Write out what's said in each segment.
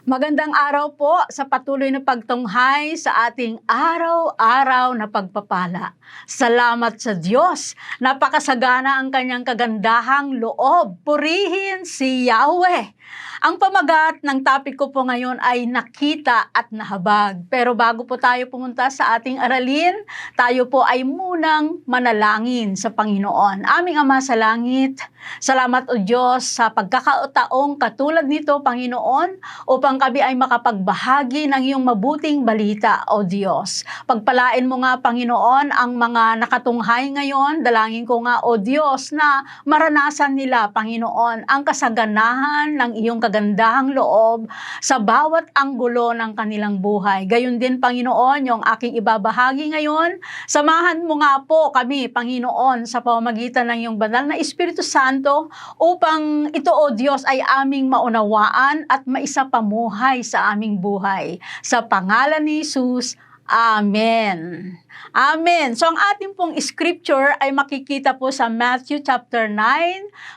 Magandang araw po sa patuloy na pagtunghay sa ating araw-araw na pagpapala. Salamat sa Diyos. Napakasagana ang kanyang kagandahang loob. Purihin si Yahweh. Ang pamagat ng topic ko po ngayon ay nakita at nahabag. Pero bago po tayo pumunta sa ating aralin, tayo po ay munang manalangin sa Panginoon. Aming Ama sa langit, salamat o Diyos sa pagkakataong katulad nito, Panginoon, upang kami ay makapagbahagi ng iyong mabuting balita, o Diyos. Pagpalain mo nga, Panginoon, ang mga nakatunghay ngayon. Dalangin ko nga, o Diyos, na maranasan nila, Panginoon, ang kasaganahan ng iyong kagandahang loob sa bawat anggulo ng kanilang buhay. Gayon din, Panginoon, yung aking ibabahagi ngayon. Samahan mo nga po kami, Panginoon, sa pamamagitan ng iyong banal na Espiritu Santo upang ito, o Diyos, ay aming maunawaan at maisapamuhay sa aming buhay. Sa pangalan ni Jesus, Amen. Amen. So ang ating pong scripture ay makikita po sa Matthew chapter 9,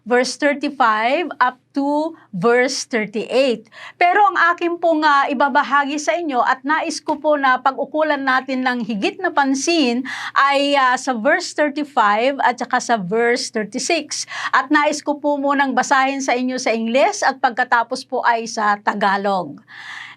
verse 35 up to verse 38. Pero ang aking pong ibabahagi sa inyo at nais ko po na pag-ukulan natin ng higit na pansin ay sa verse 35 at saka sa verse 36. At nais ko po munang basahin sa inyo sa Ingles at pagkatapos po ay sa Tagalog.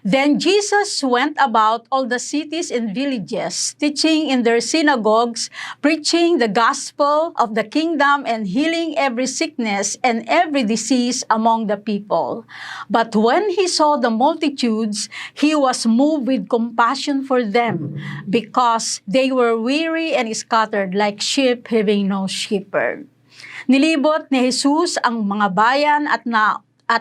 Then Jesus went about all the cities and villages, teaching in their synagogues, preaching the gospel of the kingdom and healing every sickness and every disease among the people. But when he saw the multitudes, he was moved with compassion for them, because they were weary and scattered like sheep having no shepherd. Nilibot ni Jesus ang mga bayan at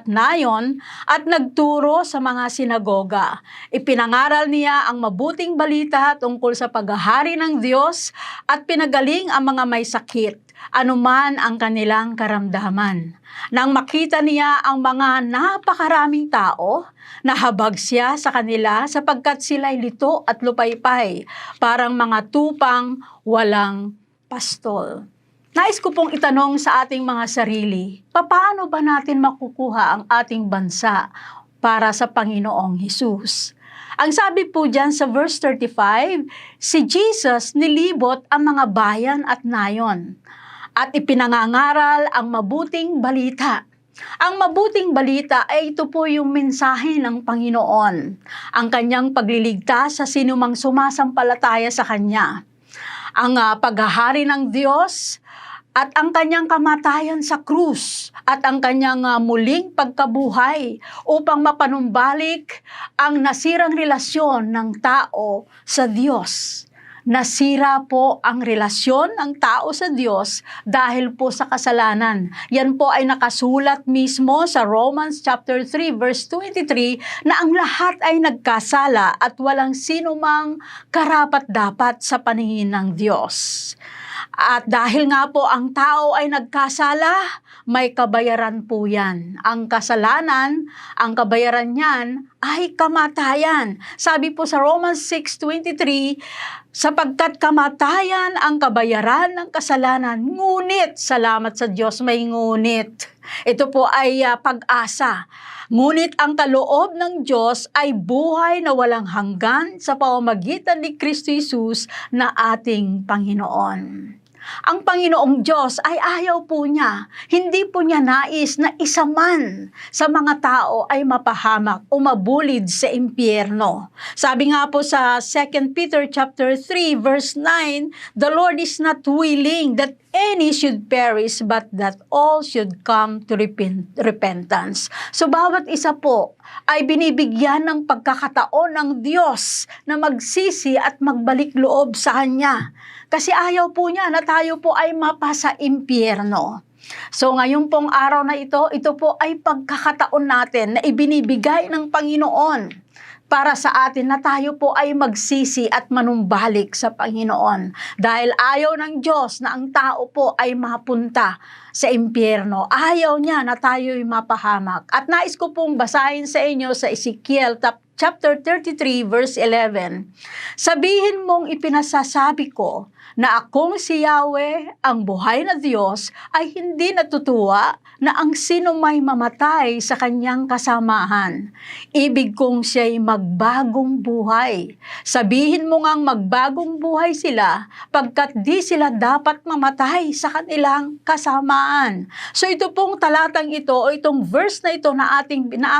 nayon at nagturo sa mga sinagoga. Ipinangaral niya ang mabuting balita tungkol sa paghahari ng Diyos at pinagaling ang mga may sakit, anuman ang kanilang karamdaman. Nang makita niya ang mga napakaraming tao, nahabag siya sa kanila sapagkat sila'y lito at lupaypay, parang mga tupang walang pastol. Nais ko pong itanong sa ating mga sarili, paano ba natin makukuha ang ating bansa para sa Panginoong Hesus? Ang sabi po dyan sa verse 35, si Jesus nilibot ang mga bayan at nayon at ipinangangaral ang mabuting balita. Ang mabuting balita ay ito po yung mensahe ng Panginoon, ang kanyang pagliligtas sa sinumang sumasampalataya sa Kanya. Ang paghahari ng Diyos at ang kanyang kamatayan sa krus at ang kanyang muling pagkabuhay upang mapanumbalik ang nasirang relasyon ng tao sa Diyos. Nasira po ang relasyon ng tao sa Diyos dahil po sa kasalanan. Yan po ay nakasulat mismo sa Romans chapter 3 verse 23 na ang lahat ay nagkasala at walang sinumang karapat-dapat sa paningin ng Diyos. At dahil nga po ang tao ay nagkasala, may kabayaran po yan. Ang kasalanan, ang kabayaran niyan ay kamatayan. Sabi po sa Romans 6:23, sapagkat kamatayan ang kabayaran ng kasalanan, ngunit, salamat sa Diyos, may ngunit. Ito po ay pag-asa. Ngunit ang kaloob ng Diyos ay buhay na walang hanggan sa pamamagitan ni Kristo Jesus na ating Panginoon. Ang Panginoong Diyos ay ayaw po niya, hindi po niya nais na isa man sa mga tao ay mapahamak o mabulid sa impyerno. Sabi nga po sa 2 Peter chapter 3 verse 9, the Lord is not willing that any should perish but that all should come to repentance. So bawat isa po ay binibigyan ng pagkakataon ng Diyos na magsisi at magbalik loob sa Kanya. Kasi ayaw po niya na tayo po ay mapasa impyerno. So ngayon pong araw na ito po ay pagkakataon natin na ibinibigay ng Panginoon para sa atin na tayo po ay magsisi at manumbalik sa Panginoon. Dahil ayaw ng Diyos na ang tao po ay mapunta sa impyerno. Ayaw niya na tayo'y mapahamak. At nais ko pong basahin sa inyo sa Ezekiel chapter 33 verse 11. Sabihin mong ipinasasabi ko na akong si Yahweh, ang buhay na Diyos, ay hindi natutuwa na ang sino may mamatay sa kanyang kasamahan. Ibig kong siya'y magbagong buhay. Sabihin mo ngang magbagong buhay sila pagkat di sila dapat mamatay sa kanilang kasamaan. So ito pong talatang ito o itong verse na ito na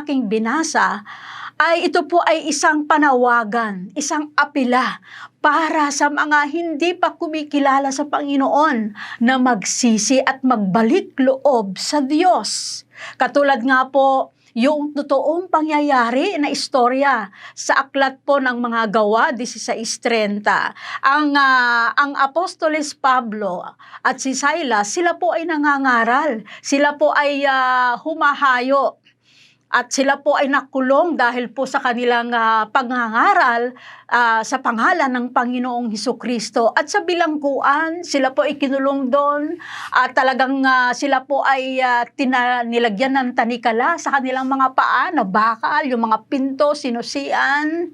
aking binasa, ay ito po ay isang panawagan, isang apela para sa mga hindi pa kumikilala sa Panginoon na magsisi at magbalik loob sa Diyos. Katulad nga po yung totoong pangyayari na istorya sa aklat po ng mga Gawa 16:30. Ang Apostoles Pablo at si Silas, sila po ay nangangaral, sila po ay humahayo. At sila po ay nakulong dahil po sa kanilang pangangaral sa pangalan ng Panginoong Hesukristo. At sa bilangguan, sila po ay kinulong doon at talagang sila po ay nilagyan ng tanikala sa kanilang mga paa na bakal, yung mga pinto, sinusian.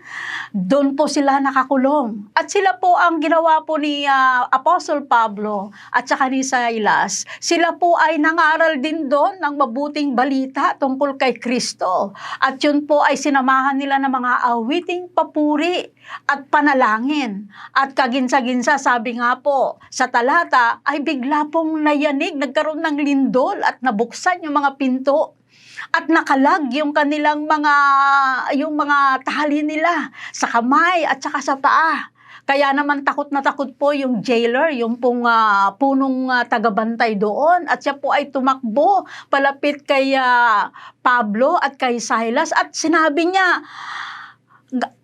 Doon po sila nakakulong. At sila po ang ginawa po ni Apostle Pablo at saka ni Silas. Sila po ay nangaral din doon ng mabuting balita tungkol kay Kristo. At yun po ay sinamahan nila ng mga awiting papuri at panalangin. At kaginsa-ginsa, sabi nga po, sa talata ay bigla pong nayanig, nagkaroon ng lindol at nabuksan yung mga pinto. At nakalag yung kanilang yung mga tali nila sa kamay at saka sa paa. Kaya naman takot na takot po yung jailer, yung pong punong tagabantay doon. At siya po ay tumakbo palapit kay Pablo at kay Silas. At sinabi niya,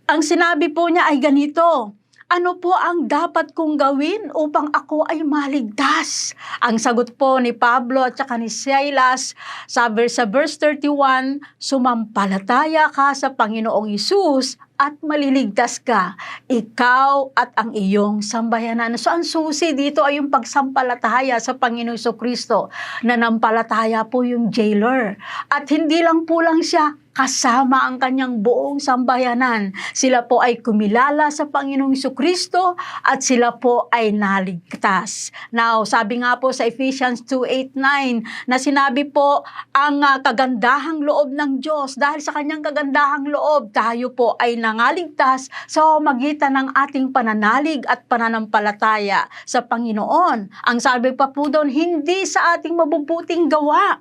ang sinabi po niya ay ganito, ano po ang dapat kong gawin upang ako ay maligtas? Ang sagot po ni Pablo at saka ni Silas sa verse 31, sumampalataya ka sa Panginoong Hesus at maliligtas ka, ikaw at ang iyong sambayanan. So ang susi dito ay yung pagsampalataya sa Panginoong Jesucristo. Nanampalataya po yung jailer. At hindi lang po lang siya, kasama ang kanyang buong sambayanan. Sila po ay kumilala sa Panginoong Jesucristo at sila po ay naligtas. Now, sabi nga po sa Ephesians 2:8-9 na sinabi po ang kagandahang loob ng Diyos. Dahil sa kanyang kagandahang loob, tayo po ay nangaligtas sa magitan ng ating pananalig at pananampalataya sa Panginoon. Ang sabi pa po doon, hindi sa ating mabubuting gawa,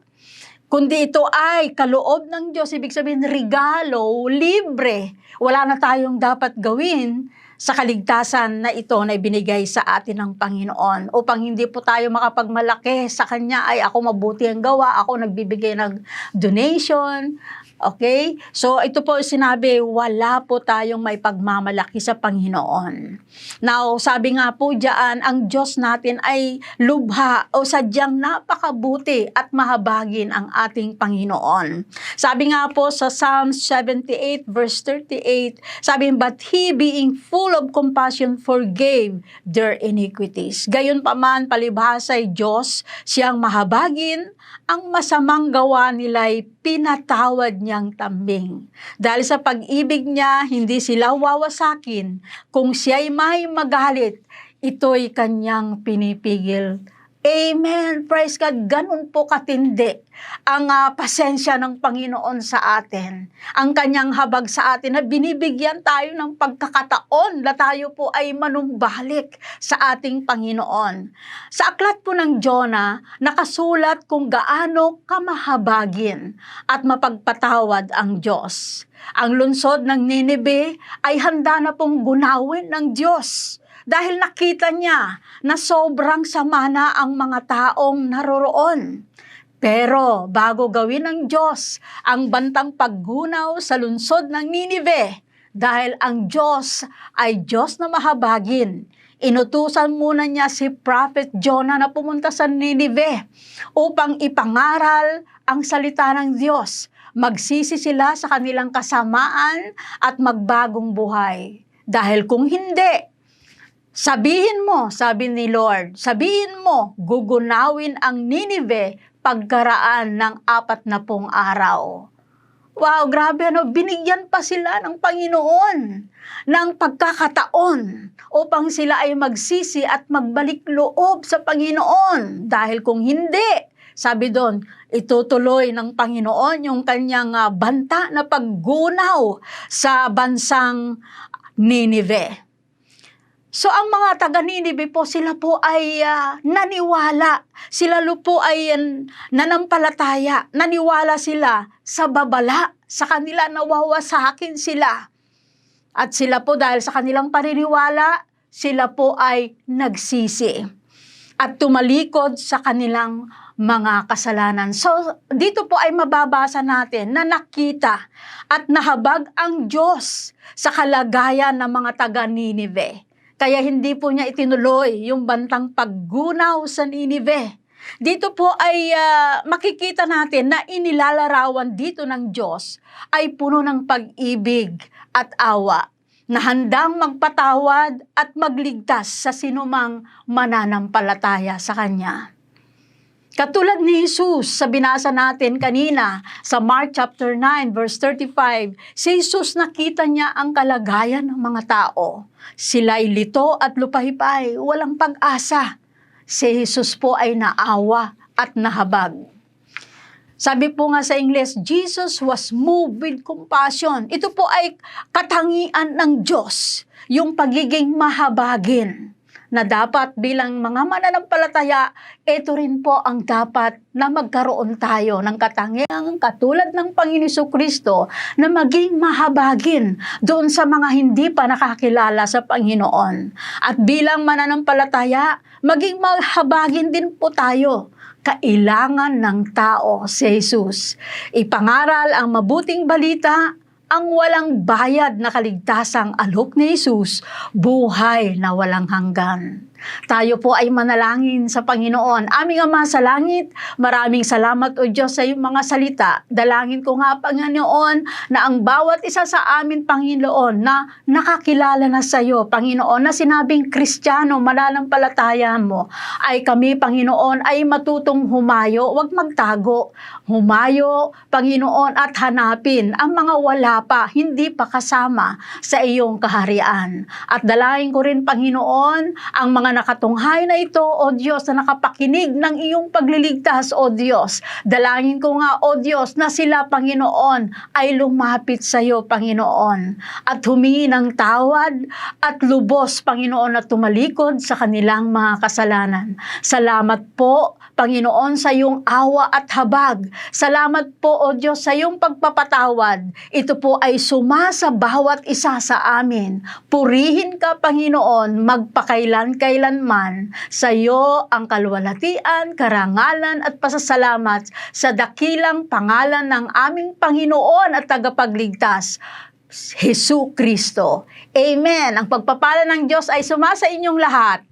kundi ito ay kaloob ng Diyos, ibig sabihin regalo, libre. Wala na tayong dapat gawin sa kaligtasan na ito na ibinigay sa atin ng Panginoon. Upang hindi po tayo makapagmalaki sa Kanya, ay ako mabuti ang gawa, ako nagbibigay ng donation. Okay? So ito po sinabi, wala po tayong may pagmamalaki sa Panginoon. Now, sabi nga po diyan, ang Diyos natin ay lubha o sadyang napakabuti at mahabagin ang ating Panginoon. Sabi nga po sa Psalms 78 verse 38, sabi, but He being full of compassion forgave their iniquities. Gayon pa man, palibhasa ay Diyos, siyang mahabagin, ang masamang gawa nila'y pinatawad niyang tambing. Dahil sa pag-ibig niya, hindi sila wawasakin. Kung siya'y may magalit, ito'y kanyang pinipigil. Amen. Praise God. Ganun po katindi ang pasensya ng Panginoon sa atin. Ang kanyang habag sa atin na binibigyan tayo ng pagkakataon na tayo po ay manumbalik sa ating Panginoon. Sa aklat po ng Jonah, nakasulat kung gaano kamahabagin at mapagpatawad ang Diyos. Ang lungsod ng Nineveh ay handa na pong gunawin ng Diyos. Dahil nakita niya na sobrang sama na ang mga taong naroroon. Pero bago gawin ng Diyos ang bantang paggunaw sa lungsod ng Nineveh, dahil ang Diyos ay Diyos na mahabagin, inutusan muna niya si Prophet Jonah na pumunta sa Nineveh upang ipangaral ang salita ng Diyos. Magsisi sila sa kanilang kasamaan at magbagong buhay. Dahil kung hindi, Sabihin mo, sabi ni Lord, sabihin mo, gugunawin ang Ninive pagkaraan ng 40 araw. Wow, grabe ano, binigyan pa sila ng Panginoon ng pagkakataon upang sila ay magsisi at magbalik loob sa Panginoon. Dahil kung hindi, sabi doon, itutuloy ng Panginoon yung kanyang banta na paggunaw sa bansang Ninive. So ang mga taga Ninive po, sila po ay naniwala. Sila po ay nanampalataya. Naniwala sila sa babala. Sa kanila nawawasakin sila. At sila po dahil sa kanilang paniniwala, sila po ay nagsisi. At tumalikod sa kanilang mga kasalanan. So dito po ay mababasa natin na nakita at nahabag ang Diyos sa kalagayan ng mga taga Ninive. Kaya hindi po niya itinuloy yung bantang paggunaw sa Ninive. Dito po ay makikita natin na inilalarawan dito ng Diyos ay puno ng pag-ibig at awa na handang magpatawad at magligtas sa sinumang mananampalataya sa Kanya. Katulad ni Jesus sa binasa natin kanina sa Mark chapter 9 verse 35, si Jesus nakita niya ang kalagayan ng mga tao. Sila'y lito at lupahipay, walang pag-asa. Si Jesus po ay naawa at nahabag. Sabi po nga sa Ingles, Jesus was moved with compassion. Ito po ay katangian ng Diyos, yung pagiging mahabagin. Na dapat bilang mga mananampalataya, ito rin po ang dapat na magkaroon tayo ng katangiang katulad ng Panginoon Kristo na maging mahabagin doon sa mga hindi pa nakakilala sa Panginoon. At bilang mananampalataya, maging mahabagin din po tayo. Kailangan ng tao si Jesus. Ipangaral ang mabuting balita, ang walang bayad na kaligtasang alok ni Jesus, buhay na walang hanggan. Tayo po ay manalangin sa Panginoon. Aming Ama sa langit, maraming salamat o Diyos sa iyong mga salita. Dalangin ko nga, Panginoon, na ang bawat isa sa amin, Panginoon, na nakakilala na sa iyo, Panginoon, na sinabing Kristiyano, mananampalataya mo, ay kami, Panginoon, ay matutong humayo, wag magtago. Humayo, Panginoon, at hanapin ang mga wala pa, hindi pa kasama sa iyong kaharian. At dalangin ko rin, Panginoon, ang mga nakatunghay na ito, O Diyos, na nakapakinig ng iyong pagliligtas, O Diyos. Dalangin ko nga, O Diyos, na sila, Panginoon, ay lumapit sa iyo, Panginoon, at humingi ng tawad at lubos, Panginoon, at tumalikod sa kanilang mga kasalanan. Salamat po, Panginoon, sa iyong awa at habag. Salamat po, O Diyos, sa iyong pagpapatawad. Ito po ay sumasa bawat isa sa amin. Purihin ka, Panginoon, magpakailan-kailanman. Sa iyo ang kalwalhatian, karangalan at pasasalamat sa dakilang pangalan ng aming Panginoon at tagapagligtas, Jesu Kristo. Amen. Ang pagpapala ng Diyos ay sumasa inyong lahat.